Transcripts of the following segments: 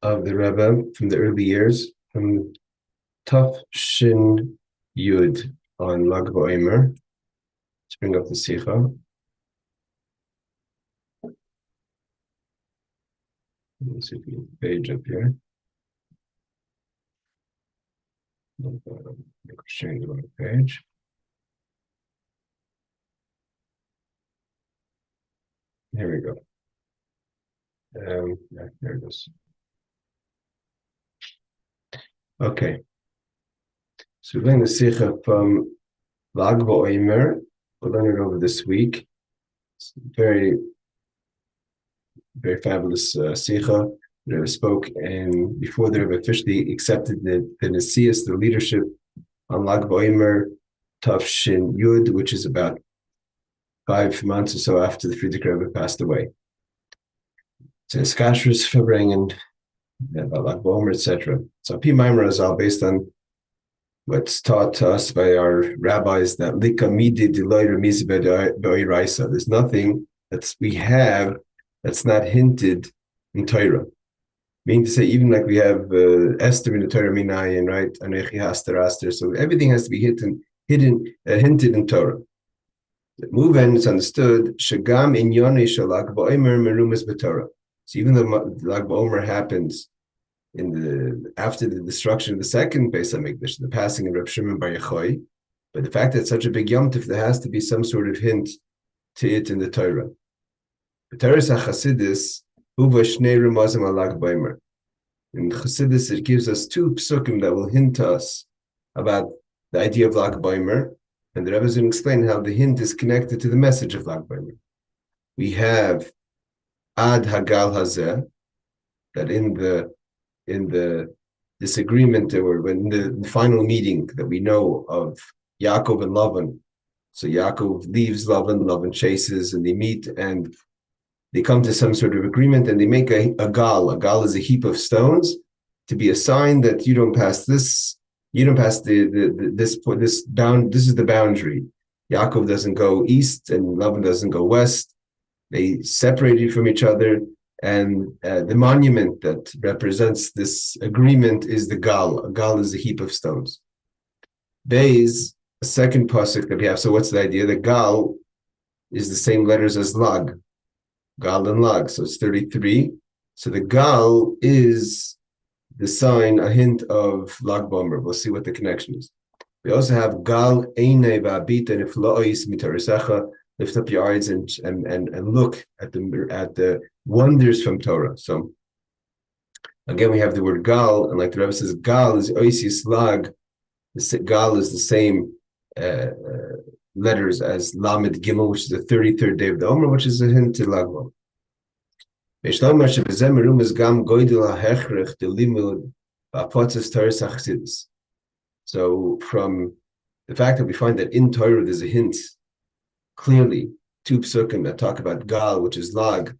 of the Rebbe from the early years, from Taf Shin Yud on Lag BaOmer. Let's bring up the Sicha. Let's see if we get the page up here. Sharing the wrong page. Here we go. Yeah, there it is. Okay. So we're learning the Sicha from Lag BaOmer. We'll learn it over this week. It's very fabulous Sicha. The Rebbe spoke, and before the Rebbe officially accepted the Nesius, the leadership on Lag BaOmer Taf Shin Yud, which is about 5 months or so after the Friedrich Rebbe passed away. So Skashras Verbringen about Lag BaOmer, etc. So Pnimiyus HaTorah, based on what's taught to us by our rabbis, that Lika Midi Deloider Misi Be'oiraisa. There's nothing that we have that's not hinted in Torah. Meaning to say, even like we have Esther in the Torah Minayin, right? Anechi Haster Aster. So everything has to be hinted in Torah. The Muven is understood. Shagam in Yoni Lag BaOmer Merumas B'Torah. So even though Lag BaOmer happens after the destruction of the second Beis HaMikdash, the passing of Reb Shimon Bar Yochai, but the fact that it's such a big Yom Tov, there has to be some sort of hint to it in the Torah. The Torah HaChasidus Uva Shnei Ramazim al Lag BaOmer. In Chassidus, it gives us 2 psukim that will hint to us about the idea of Lag BaOmer, and the Rebbe is going to explain how the hint is connected to the message of Lag BaOmer. We have Ad Hagal Hazeh, that in the disagreement when the final meeting that we know of Yaakov and Lavan. So Yaakov leaves Lavan chases, and they meet and they come to some sort of agreement, and they make a gal. A gal is a heap of stones to be a sign that you don't pass this. You don't pass this bound. This is the boundary. Yaakov doesn't go east, and Lavan doesn't go west. They separated from each other, and the monument that represents this agreement is the gal. A gal is a heap of stones. Beis, a second pasuk that we have. So what's the idea? The gal is the same letters as lag. Gal and lag, so it's 33. So the gal is the sign, a hint of Lag BaOmer. We'll see what the connection is. We also have gal einei va'abita nifla'os mitarisecha. Lift up your eyes and look at the wonders from Torah. So again, we have the word gal, and like the Rebbe says, gal is oisis lag. The gal is the same letters as Lamed Gimel, which is the 33rd day of the Omer, which is a hint to Lag BaOmer. So from the fact that we find that in Torah there's a hint, clearly 2 psukim that talk about gal, which is lag,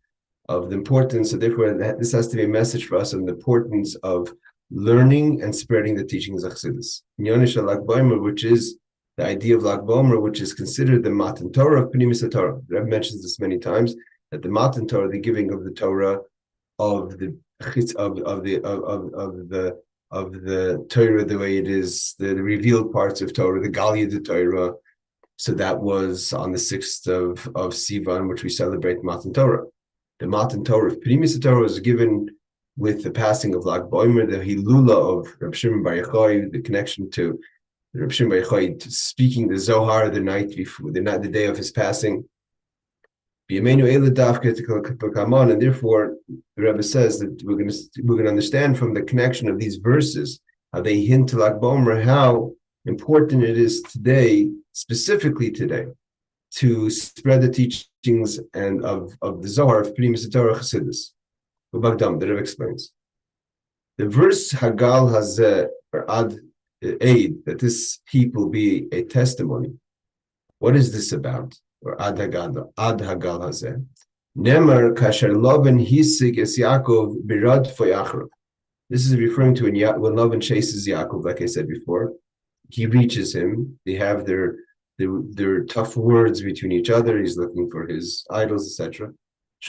of the importance. So therefore, this has to be a message for us on the importance of learning and spreading the teachings of Chassidus. Lag BaOmer, which is the idea of Lag BaOmer, which is considered the Matan Torah of Pnimiyus HaTorah. The Rebbe mentions this many times, that the Matan Torah, the giving of the Torah of the Torah, the way it is, the revealed parts of Torah, the Galia de Torah. So that was on the 6th of Sivan, which we celebrate Matan Torah. The Matan Torah of Pnimiyus HaTorah was given with the passing of Lag BaOmer, the Hilula of Reb Shimon Bar Yochai, the connection to Reb Shimon Bar Yochai speaking the Zohar the night before, the day of his passing. And therefore, the Rebbe says that we're going to understand from the connection of these verses how they hint to Lag BaOmer, how important it is today, specifically today, to spread the teachings and of the Zohar of Pnimiyus HaTorah Chassidus. The Rebbe explains the verse Hagal Hazeh, or Ad Aid, that this heap will be a testimony. What is this about? Or Ad Hagal Hazeh. Nemar Kasher Lavan Hisig Es Yaakov Birad Foyachrav. This is referring to when Lavan chases Yaakov, like I said before. He reaches him. They have their tough words between each other. He's looking for his idols, etc.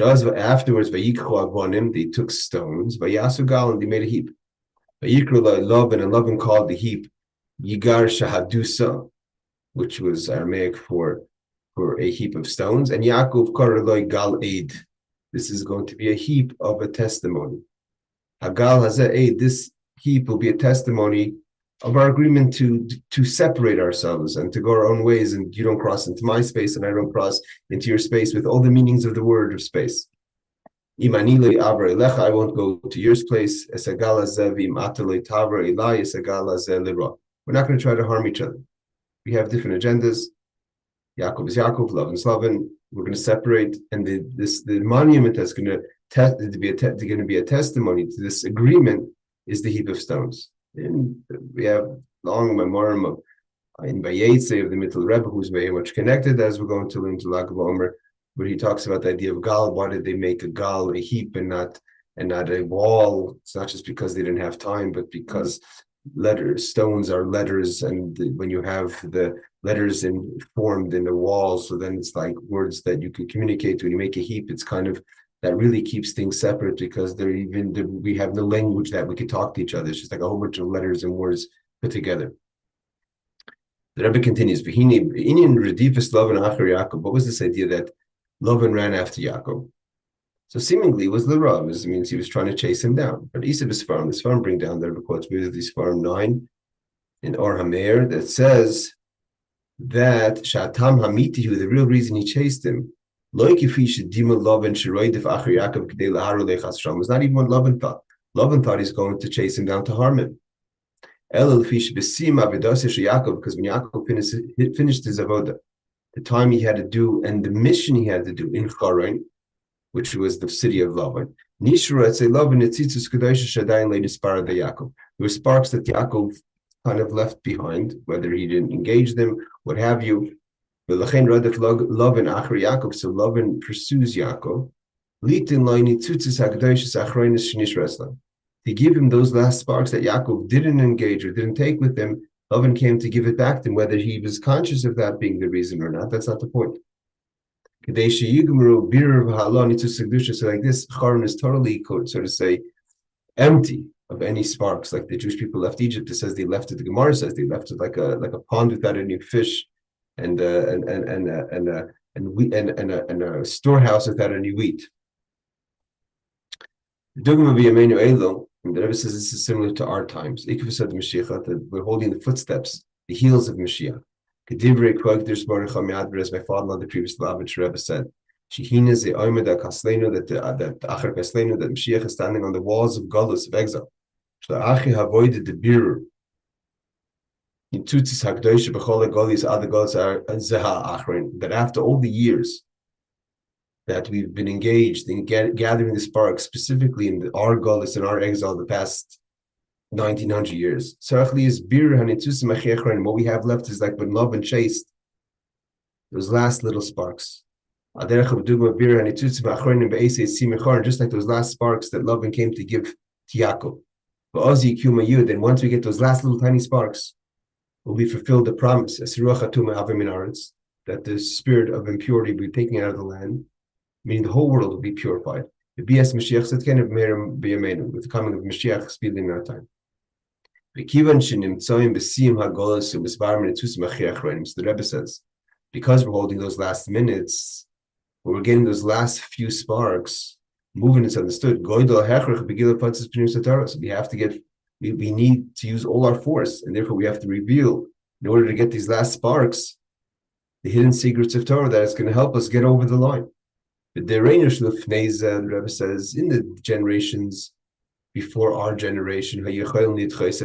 Afterwards, they took stones, and they made a heap. Laban, and Laban called the heap Yigar Shahadusa, which was Aramaic for a heap of stones, and Yaakov Karaloi Gal Eid. This is going to be a heap of a testimony. Hagal Hazeh Eid, this heap will be a testimony of our agreement to separate ourselves and to go our own ways, and you don't cross into my space and I don't cross into your space, with all the meanings of the word of space. I won't go to your place. We're not going to try to harm each other. We have different agendas. Yaakov is Yaakov, Lavan is Lavan. We're going to separate, and the monument that's going to be a testimony to this agreement is the heap of stones. And we have long memoriam of in Vayetze of the Mittel Rebbe, who's very much connected as we're going to learn to Lag BaOmer, where he talks about the idea of gal. Why did they make a gal, a heap, and not a wall? It's not just because they didn't have time, but because stones are letters, and when you have the letters formed in the wall, so then it's like words that you can communicate. When you make a heap, it's kind of that really keeps things separate, because we have no language that we could talk to each other. It's just like a whole bunch of letters and words put together. The Rebbe continues, what was this idea that Lavan ran after Yaakov? So seemingly it was L'Rav. It means he was trying to chase him down. But Isa Bisfarm, this farm bring down the Rebbe quotes this farm 9 in Or Hamer that says that Shatam Hamitihu, the real reason he chased him, was not even what Lavan thought. Lavan thought he's going to chase him down to harm him. Because when Yaakov finished his Avodah, the time he had to do and the mission he had to do in Charan, which was the city of Lavan, there were sparks that Yaakov kind of left behind, whether he didn't engage them, what have you. So Lavan pursues Yaakov to give him those last sparks that Yaakov didn't engage or didn't take with him. Lavan came to give it back to him, whether he was conscious of that being the reason or not. That's not the point. So like this, Charan is totally, so to say, empty of any sparks. Like the Jewish people left Egypt, it says they left it. The Gemara says they left it like a pond without any fish, and a storehouse without any wheat. And the Rebbe says this is similar to our times. That we're holding the footsteps, the heels of Mashiach. As my father on the previous Lavich Rebbe said, that Mashiach is standing on the walls of galus, of exile. That after all the years that we've been engaged in gathering the sparks, specifically in our galus and our exile the past 1900 years. What we have left is like when Lavan chased those last little sparks. Just like those last sparks that Lavan came to give to Yaakov. And once we get those last little tiny sparks, will be fulfilled the promise that the spirit of impurity will be taken out of the land, meaning the whole world will be purified. The BS Mashiach with the coming of Mashiach speeding in our time. So the Rebbe says, because we're holding those last minutes, we're getting those last few sparks, moving is understood. So we need to use all our force, and therefore we have to reveal, in order to get these last sparks, the hidden secrets of Torah that is going to help us get over the line. The Rebbe says, in the generations before our generation, a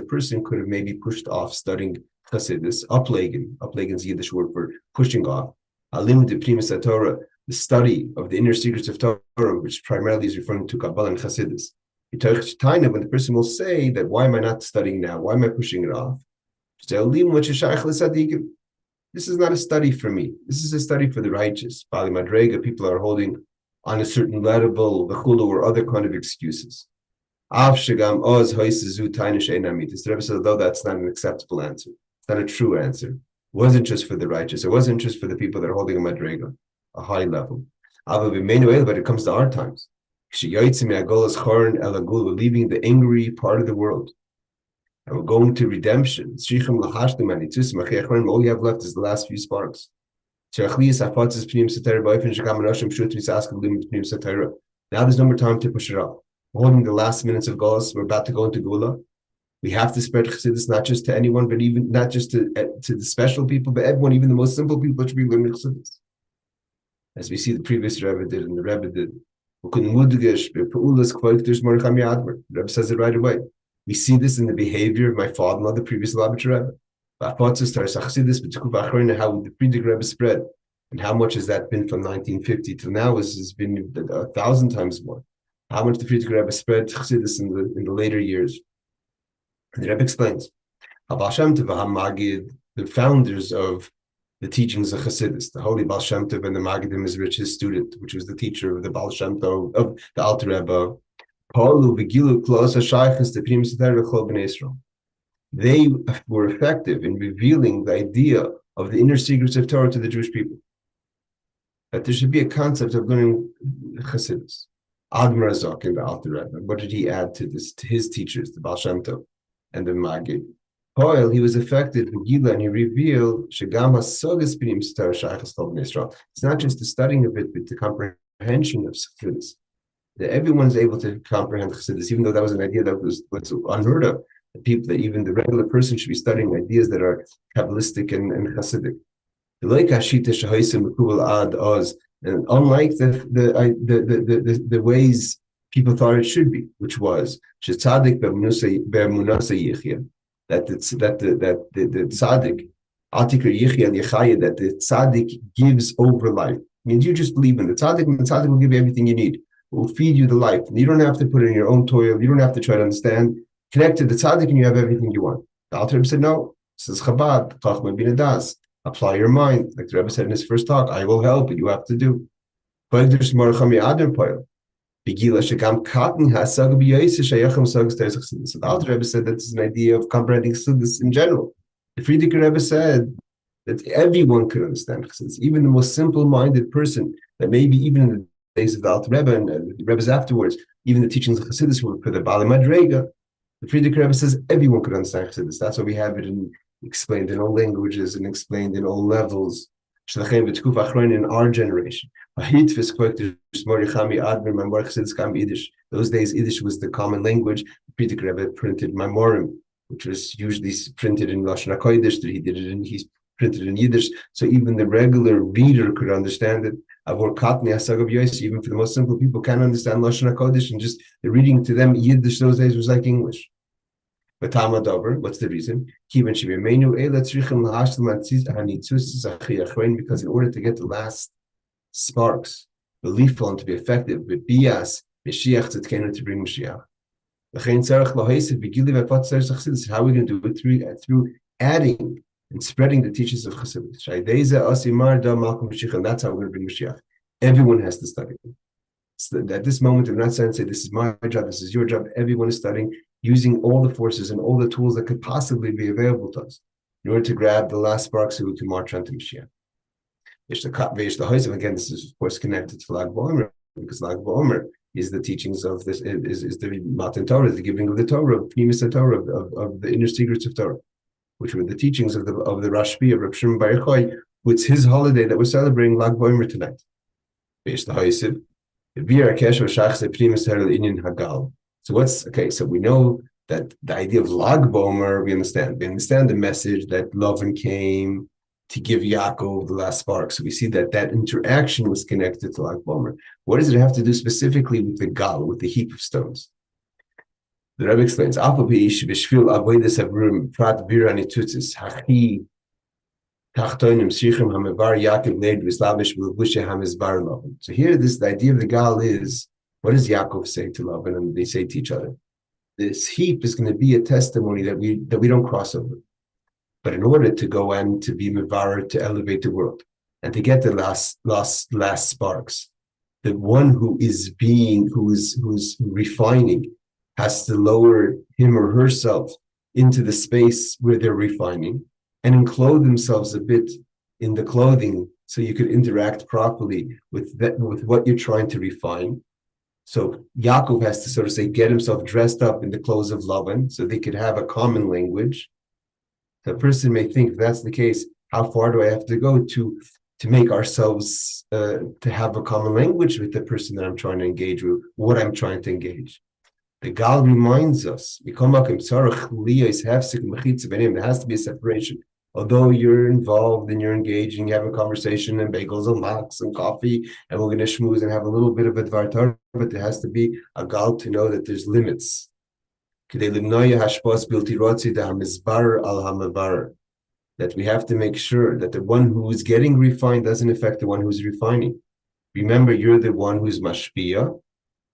person could have maybe pushed off studying Chassidus, uplegen. Uplegen is Yiddish word for pushing off. Alim de Pnimiyus HaTorah, the study of the inner secrets of Torah, which primarily is referring to Kabbalah and Chassidus. When the person will say that, why am I not studying now? Why am I pushing it off? This is not a study for me. This is a study for the righteous. Bali Madrega, people are holding on a certain level, the chulu, or other kind of excuses. The Rebbe says, though that's not an acceptable answer. It's not a true answer. It wasn't just for the righteous. It wasn't just for the people that are holding a madrega, a high level. But it comes to our times. We're leaving the angry part of the world. And we're going to redemption. All you have left is the last few sparks. Now there's no more time to push it up. We're holding the last minutes of galus. We're about to go into Gula. We have to spread chassidus not just to anyone, but even not just to the special people, but everyone, even the most simple people should be learning chassidus. As we see the previous Rebbe did and the Rebbe did. The Rebbe says it right away. We see this in the behavior of my father-in-law, the previous Lubavitcher Rebbe. How the Friedrich Rebbe spread, and how much has that been from 1950 till now has been 1,000 times more. How much the Friedrich Rebbe spread chassidus in the later years. And the Rebbe explains, the founders of the teachings of Chassidus, the holy Baal Shem Tov and the Magidim is his student, which was the teacher of the Baal Shem Tov, of the Alter Rebbe. They were effective in revealing the idea of the inner secrets of Torah to the Jewish people. That there should be a concept of learning Chassidus. Admar Azok in the Alter Rebbe, what did he add to this, to his teachers, the Baal Shem Tov and the Magid? He was affected with Gila, and he revealed it's not just the studying of it, but the comprehension of Chassidus. That everyone's able to comprehend Chassidus, even though that was an idea that was unheard of. The people, that even the regular person should be studying ideas that are Kabbalistic and Chassidic. And unlike the ways people thought it should be, which was that the tzaddik, Atikar Yichya and Yechaya, that the tzaddik gives over life. I mean, you just believe in the tzaddik, and the tzaddik will give you everything you need. It will feed you the life. You don't have to put in your own toil. You don't have to try to understand. Connect to the tzaddik, and you have everything you want. The Alter Rebbe said, no, this is Chabad, Chachma Bina Das. Apply your mind. Like the Rebbe said in his first talk, I will help, but you have to do. So the Alter Rebbe said that this is an idea of comprehending Chassidus in general. The Friedrich Rebbe said that everyone could understand Chassidus, even the most simple-minded person, that maybe even in the days of the Alter Rebbe and the Rebbe's afterwards, even the teachings of Chassidus were for the Bali Madrega. The Friedrich Rebbe says everyone could understand Chassidus. That's why we have it explained in all languages and explained in all levels. In our generation. Those days, Yiddish was the common language. Friedrich Rebbe printed Memorim, which was usually printed in Lashon HaKodesh. He's printed in Yiddish, so even the regular reader could understand it. Even for the most simple people, can understand Lashon HaKodesh, and just the reading to them Yiddish those days was like English. But what's the reason? Because in order to get the last sparks, the leaf flow to be effective, with bias, Mashiach to bring Mashiach. How are we going to do it? Through adding and spreading the teachings of Chassidus. And that's how we're going to bring Mashiach. Everyone has to study. So at this moment, I'm not saying, say, this is my job, this is your job. Everyone is studying, using all the forces and all the tools that could possibly be available to us in order to grab the last spark so we can march on to Mashiach. Again, this is, of course, connected to Lag BaOmer, because Lag BaOmer is the teachings of this, is the Matan Torah, the giving of the Torah, Pnimiyus HaTorah, of the inner secrets of Torah, which were the teachings of the Rashbi, of Reb Shimon Bar Yochai, which is his holiday that we're celebrating Lag BaOmer tonight. So so we know that the idea of Lag BaOmer, we understand the message that Lavan came to give Yaakov the last spark. So we see that interaction was connected to Lag BaOmer. What does it have to do specifically with the gal, with the heap of stones? The Rebbe explains, so here, the idea of the gal is, what does Yaakov say to Lavan, and they say to each other? This heap is going to be a testimony that we don't cross over. But in order to go and to be mevarer, to elevate the world, and to get the last sparks, the one who's refining has to lower him or herself into the space where they're refining, and enclose themselves a bit in the clothing so you could interact properly with with what you're trying to refine. So Yaakov has to sort of say, get himself dressed up in the clothes of Lavan so they could have a common language. The person may think, if that's the case, how far do I have to go to make ourselves to have a common language with the person that I'm trying to engage with, what I'm trying to engage. The Gal reminds us, there has to be a separation. Although you're involved and you're engaging, you have a conversation and bagels and latkes and coffee, and we're going to schmooze and have a little bit of a dvar Torah, but there has to be a Gal to know that there's limits. That we have to make sure that the one who is getting refined doesn't affect the one who's refining. Remember, you're the one who's mashpia,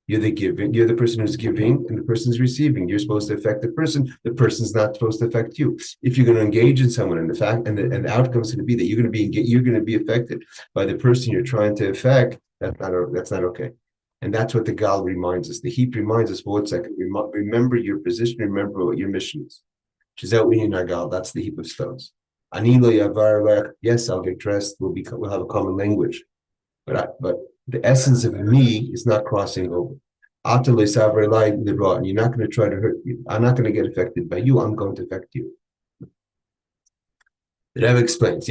you're the person who's giving, and the person's receiving. You're supposed to affect the person's not supposed to affect you. If you're going to engage in someone, and the outcome is going to be that you're going to be affected by the person you're trying to affect, that's not okay. And that's what the Gal reminds us. The heap reminds us, well, 1 second, remember your position, remember what your mission is. That's the heap of stones. Yes, I'll get dressed. We'll have a common language, but the essence of me is not crossing over. And you're not going to try to hurt you. I'm not going to get affected by you. I'm going to affect you. The Rebbe explains,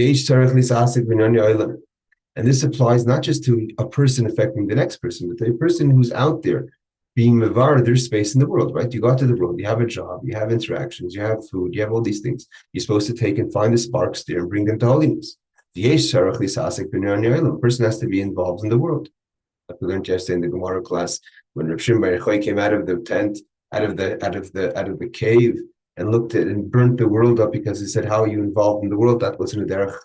and this applies not just to a person affecting the next person, but to a person who's out there being mevar their space in the world, right? You go out to the world, you have a job, you have interactions, you have food, you have all these things. You're supposed to take and find the sparks there and bring them to holiness. A person has to be involved in the world. Like we learned yesterday in the Gemara class, when Reb Shimon Bar Yochai came out of the tent, out of the cave, and looked at and burnt the world up because he said, "How are you involved in the world?" That wasn't a derech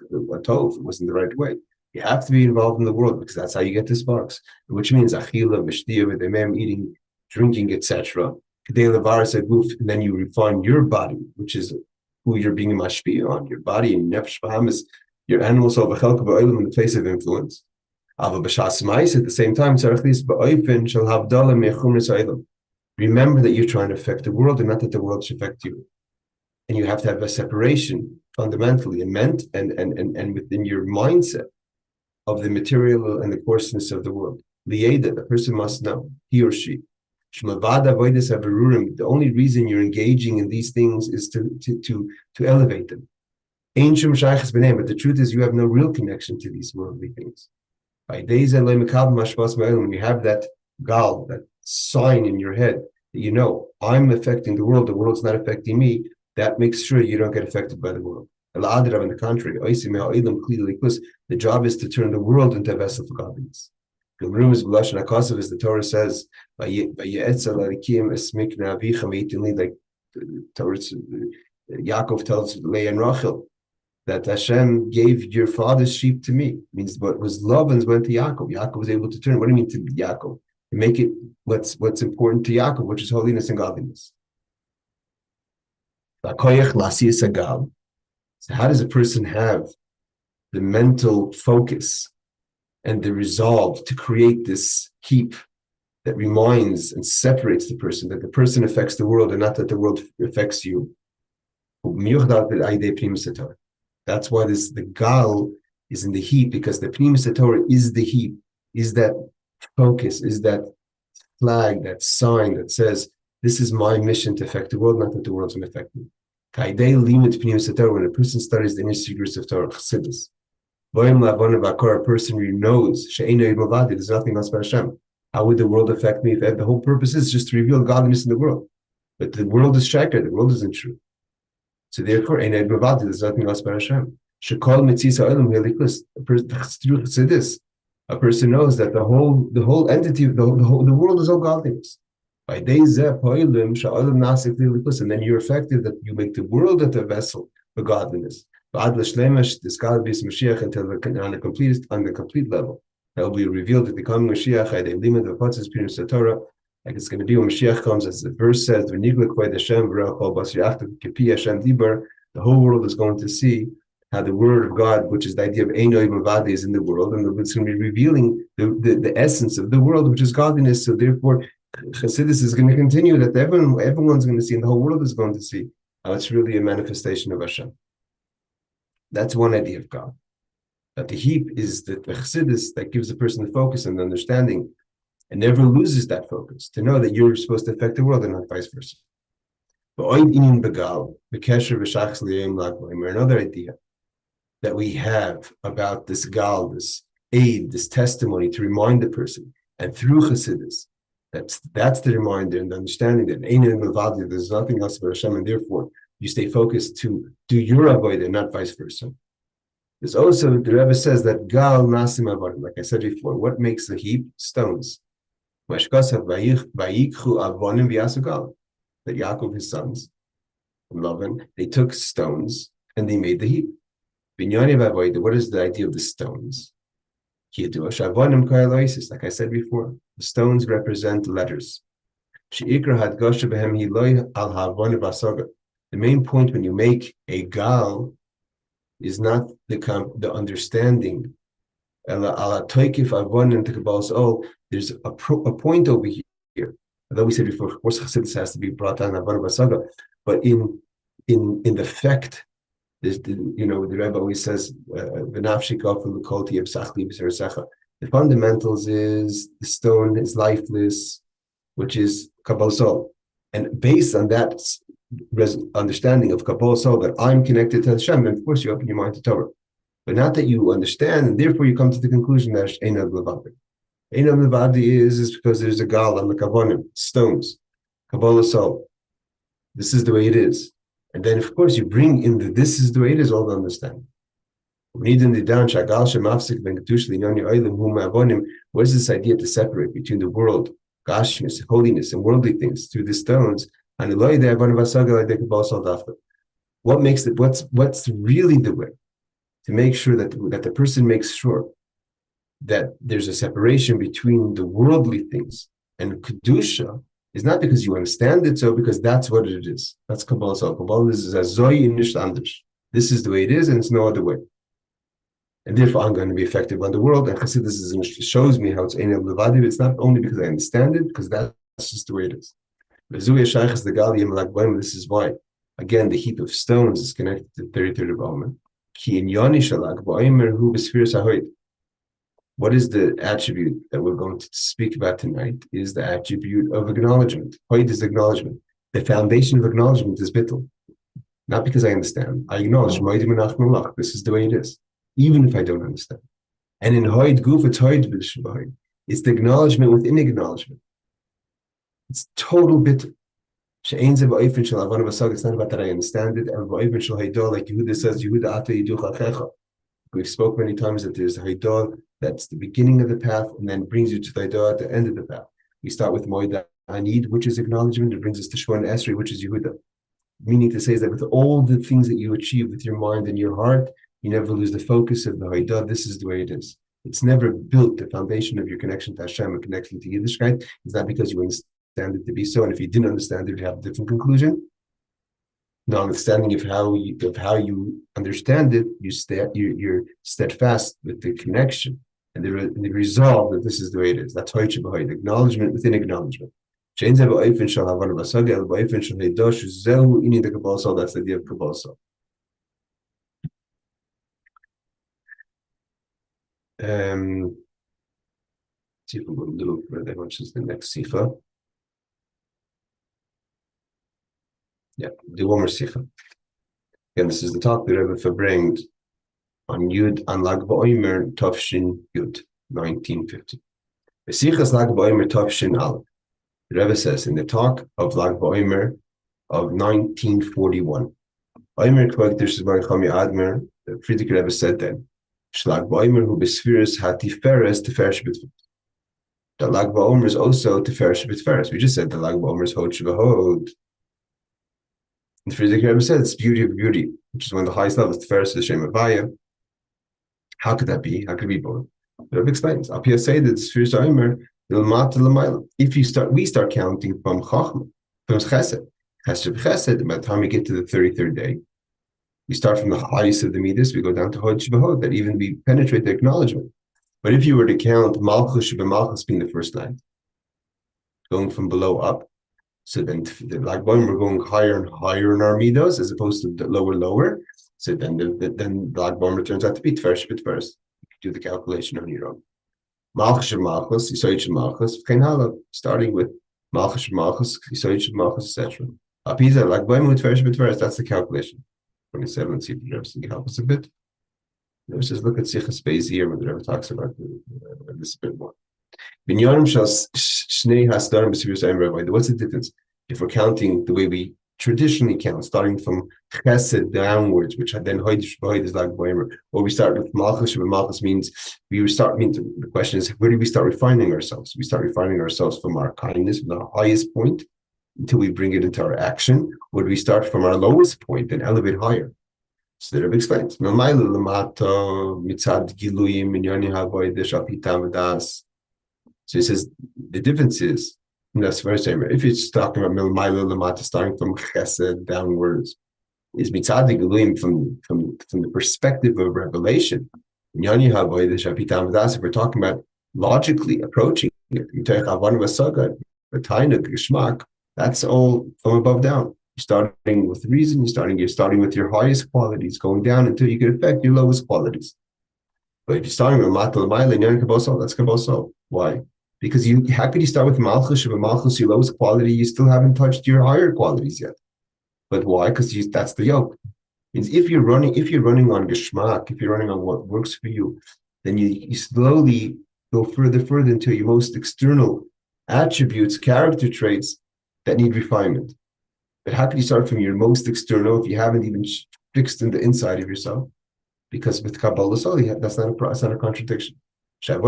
tov. It wasn't the right way. You have to be involved in the world because that's how you get the sparks, which means achila, v'shtiya, v'demem, eating, drinking, etc. And then you refine your body, which is who you're being mashpia on, your body and nefesh b'hamis, your animal soul v'chelka ba'olam in the place of influence. At the same time, remember that you're trying to affect the world and not that the world should affect you. And you have to have a separation fundamentally and within your mindset of the material and the coarseness of the world. Lieda, the person must know, he or she. The only reason you're engaging in these things is to elevate them. But the truth is you have no real connection to these worldly things. When you have that gal, that sign in your head that you know, I'm affecting the world's not affecting me, that makes sure you don't get affected by the world. On the contrary, the job is to turn the world into a vessel for godliness. As the Torah says, like Yaakov tells Leah and Rachel, that Hashem gave your father's sheep to me. It means what was Lavan's went to Yaakov. Yaakov was able to turn. What do you mean to Yaakov? To make it what's important to Yaakov, which is holiness and godliness. So how does a person have the mental focus and the resolve to create this heap that reminds and separates the person, that the person affects the world and not that the world affects you? That's why the gal is in the heap, because the Pnimiyus HaTorah is the heap, is that focus, is that flag, that sign that says, this is my mission to affect the world, not that the world's going to affect me. When a person studies the inner secrets of Torah, Chassidus, a person who knows there's nothing else but Hashem. How would the world affect me if the whole purpose is just to reveal godliness in the world? But the world is shakar, the world isn't true. So therefore, there's nothing else but Hashem. Through Chassidus, a person knows that the whole entity, the world is all godliness. By days and then you're effective that you make the world at a vessel for godliness. This God be Mashiach until on the complete level. That will be revealed at the coming Mashiach. Like it's going to be when Mashiach comes, as the verse says, the whole world is going to see how the word of God, which is the idea of Einoi Mavadi, is in the world, and it's going to be revealing the essence of the world, which is godliness. So therefore, Chassidus is going to continue that everyone's going to see, and the whole world is going to see how it's really a manifestation of Hashem. That's one idea of God. That the heap is the chassidus that gives the person the focus and the understanding, and never loses that focus, to know that you're supposed to affect the world and not vice versa. Another idea that we have about this gal, this aid, this testimony to remind the person, and through chassidus, that's the reminder and the understanding that there's nothing else but Hashem, and therefore you stay focused to do your avodah, not vice versa. There's also, the Rebbe says that gal nasim avodim, like I said before, what makes the heap? Stones. That Yaakov, his sons, and Lavan, they took stones and they made the heap. What is the idea of the stones? Like I said before, the stones represent letters. The main point when you make a gal is not the understanding. There's a point over here. Although we said before, of course, Chassidus has to be brought on Avodah Basaga, but in the fact, the Rebbe always says, the fundamentals is the stone is lifeless, which is Kabbalas Ol. And based on that understanding of Kabbalas Ol, that I'm connected to Hashem, and of course you open your mind to Torah. But not that you understand, and therefore you come to the conclusion that Einad Levadi. Einad Levadi is because there's a gal on the Kavonim, stones, Kabbalas Ol. This is the way it is. And then, of course, you bring in the this is the way it is, all the understanding. What is this idea to separate between the world, gashmiyus, holiness, and worldly things through the stones? What makes it? What's really the way to make sure that the person makes sure that there's a separation between the worldly things and kedusha? Is not because you understand it, so because that's what it is. That's Kabbalas Ol. Kabbalah is a zoy nicht anders. This is the way it is, and it's no other way. And therefore, I'm going to be effective on the world. And Chassidus shows me how it's Einad Levadi. It's not only because I understand it, because that's just the way it is. This is why, again, the heap of stones is connected to the 33rd of Omer. Ki inyani shel Lag BaOmer hu b'Sefiras HaOmer. What is the attribute that we're going to speak about tonight? Is the attribute of acknowledgement. Hoid is acknowledgement. The foundation of acknowledgement is bittul. Not because I understand. I acknowledge, this is the way it is, even if I don't understand. And in hoid guf, it's hoid b'shvahid. It's the acknowledgement within acknowledgement. It's total bittul. It's not about that I understand it. Like Yehuda says, Yehuda ata yiduch achecha. We've spoken many times that there's a Haidah that's the beginning of the path and then brings you to the Haidah at the end of the path. We start with Moed Anid, which is acknowledgement. It brings us to Shwan Esri, which is Yehuda. Meaning to say is that with all the things that you achieve with your mind and your heart, you never lose the focus of the Haidah. This is the way it is. It's never built. The foundation of your connection to Hashem and connection to Yiddishkeit is not because you understand it to be so. And if you didn't understand it, you have a different conclusion. No understanding of how you understand it, you're steadfast with the connection and the resolve that this is the way it is. That's acknowledgement within acknowledgement. That's the idea of Kabbalas Ol. See if we go a little further, which is the next Sicha. Yeah, the Omer Sicha. Again, this is the talk that Rebbe verbringt on Lag BaOmer Tafshin Yud, 1950. The Sichas Lag BaOmer Tafshin Aleph. The Rebbe says in the talk of Lag BaOmer of 1941. Omer Kvagdish Zman Admer, the Friedrich Rebbe said then, Lag BaOmer hu b'Sefiras Teferes b'Tferes. The Lag BaOmer is also Teferes b'Tferes. We just said the Lag BaOmer is Hod Shevahod. And Friedrich Rebbe said it's beauty of beauty, which is one of the highest levels. Teferes is Shem Avaya. How could that be? How could it be both? The Rebbe explains. Up here say that Sefiras HaOmer, if we start counting from Chachma, from Chesed, and by the time we get to the 33rd day, we start from the highest of the Midas, we go down to Hod Shebahod, that even we penetrate the acknowledgement. But if you were to count Malchus Sheba being the first night, going from below up, so then the Lag BaOmer we're going higher and higher in our Midas as opposed to the lower. So then the Lag BaOmer turns out to be Teferes b'Tferes. do the calculation on your own. Malchus Malchus, Yisoid Malchus, starting with Malchus Malchus, Yisoid Malchus, etc. Apiza, Lag BaOmer Tveres, that's the calculation. 27, let's see if the Rebbe can help us a bit. Let's just look at Sicha Text here, where the Rebbe talks about this a bit more. What's the difference if we're counting the way we traditionally count, starting from chesed downwards, which then hoid is Lag BaOmer, or we start with malchus? Malchus means the question is, where do we start refining ourselves? We start refining ourselves from our kindness, from our highest point, until we bring it into our action, or do we start from our lowest point and elevate higher? So the Rebbe explains. So he says the difference is, that's very same. If it's talking about milmaila lamata, starting from chesed downwards, is mitzad giluim from the perspective of revelation. If we're talking about logically approaching it, that's all from above down. You're starting with reason. You're starting with your highest qualities, going down until you can affect your lowest qualities. But if you're starting with mata l'mayla, that's Kabbalas Ol. Why? Because how could you start with malchus? With malchus, your lowest quality, you still haven't touched your higher qualities yet. But why? Because that's the yoke. Means if you're running on gashmak, if you're running on what works for you, then you slowly go further into your most external attributes, character traits that need refinement. But how can you start from your most external if you haven't even fixed in the inside of yourself? Because with Kabbalas Ol, that's not a contradiction. And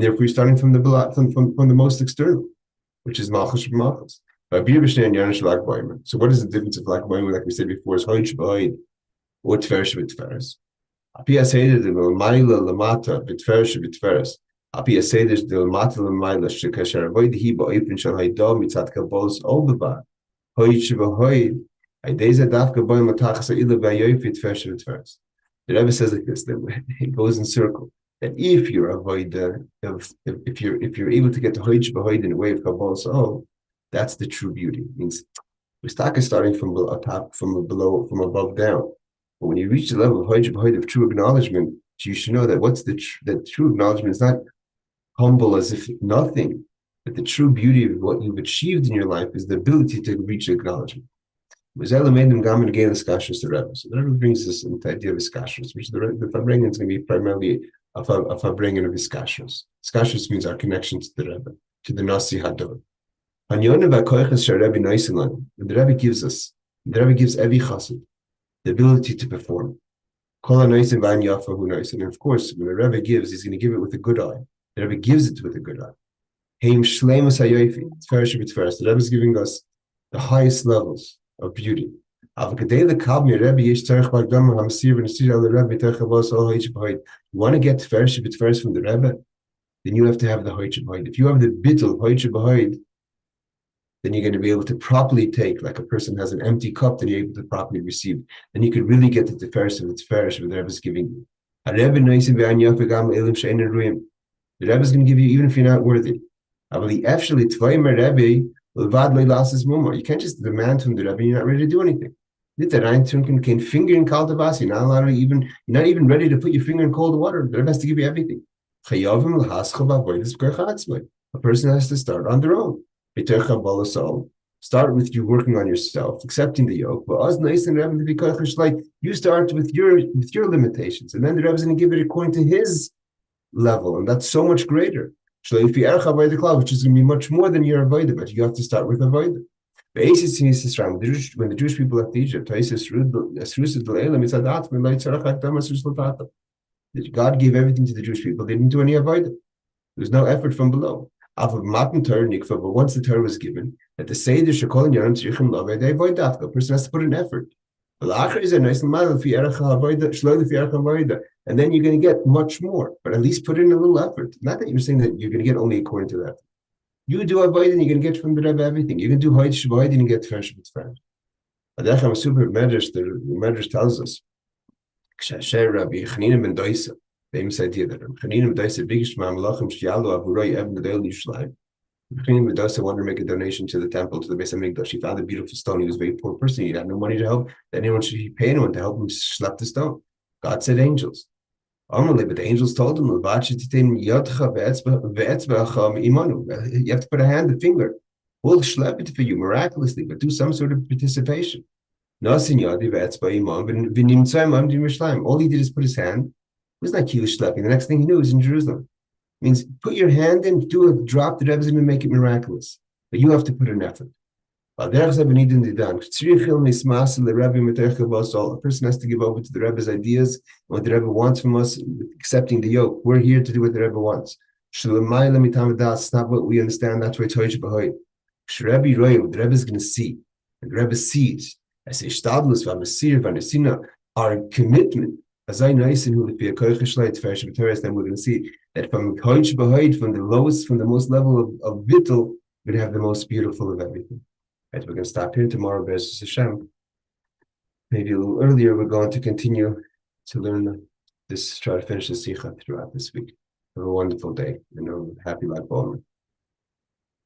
therefore, you're starting from the most external, which is malchus malchus. So what is the difference of Lag BaOmer, like we said before, is hoid b'hoid or tveres b'tveres. Api aseder de l'mayla lamata b'tveres b'tveres. Api aseder de l'mata l'mayla shekasher avoid hi ba'ofen shel hayda mitzat Kabbalas Ol b'ba hoid sheb'hoid haydeza dafka b'oim matachas ha'ila v'ayofi tveres b'tveres. The Rebbe says like this, that it goes in circle. That if you're avodah, if you're able to get to hoid b'hoid in a way of Kabbalas Ol, that's the true beauty. It means we're starting from above down. But when you reach the level of hoid b'hoid of true acknowledgement, you should know that that true acknowledgement is not humble as if nothing, but the true beauty of what you've achieved in your life is the ability to reach acknowledgement. So the Rebbe. So the Rebbe brings this into the idea of iskashus, which the Farbrengen is going to be primarily a Farbrengen of iskashus. Iskashus means our connection to the Rebbe, to the Nasi Hador. The Rebbe gives us, the Rebbe gives every chassid the ability to perform. And of course, when the Rebbe gives, he's going to give it with a good eye. The Rebbe gives it with a good eye. The Rebbe is giving us the highest levels of beauty. You want to get Tiferes from the Rebbe, then you have to have the hoid b'hoid. If you have the bittul hoid b'hoid, then you're going to be able to properly take, like a person has an empty cup, then you're able to properly receive. Then you could really get the Tiferes of the Tiferes where the Rebbe is giving you. The Rebbe is going to give you even if you're not worthy. You can't just demand from the Rebbe, you're not ready to do anything. You're not even ready to put your finger in cold water. The Rebbe has to give you everything. A person has to start on their own. Start with you working on yourself, accepting the yoke. You start with your limitations, and then the Rebbe is going to give it according to his level, and that's so much greater. Which is going to be much more than your avodah, but you have to start with avodah. When the Jewish people left Egypt, God gave everything to the Jewish people. They didn't do any avodah. There was no effort from below. But once the Torah was given, that the Seder Shekol Yanim a person has to put in effort. And then you're going to get much more, but at least put in a little effort. Not that you're saying that you're going to get only according to that. You do avodah and you're going to get from the Rebbe everything. You can do hoid sh'b'hoid and you get Tiferes b'tveres. Adech super medrash. The medrash tells us, Ksher Rabbi Chanina ben Doisa, famous idea that Chanina ben Doisa bigish ma'amalachim sh'yalu avuroi evn gadol Yishlayim. Queen Medusa wanted to make a donation to the temple, to the Beis Hamikdash. She found a beautiful stone. He was a very poor person. He had no money to help. That anyone should pay anyone to help him schlep the stone. God said angels. But the angels told him, you have to put a hand, a finger. We'll schlep it for you miraculously, but do some sort of participation. All he did is put his hand. It was not kilish schlepping. The next thing he knew, he was in Jerusalem. It means put your hand in, do a drop the Rebbe's and make it miraculous. But you have to put an effort. A person has to give over to the Rebbe's ideas, what the Rebbe wants from us, accepting the yoke. We're here to do what the Rebbe wants. It's not what we understand. That's why Toish Bahoy. What the Rebbe is going to see. And the Rebbe sees. I say, our commitment. As I know, then we're going to see that from the lowest, from the most level of vital, we're going to have the most beautiful of everything. Right, we're going to stop here tomorrow, B'ezras Hashem. Maybe a little earlier, we're going to continue to learn this, try to finish the Sicha throughout this week. Have a wonderful day and a happy Lag BaOmer.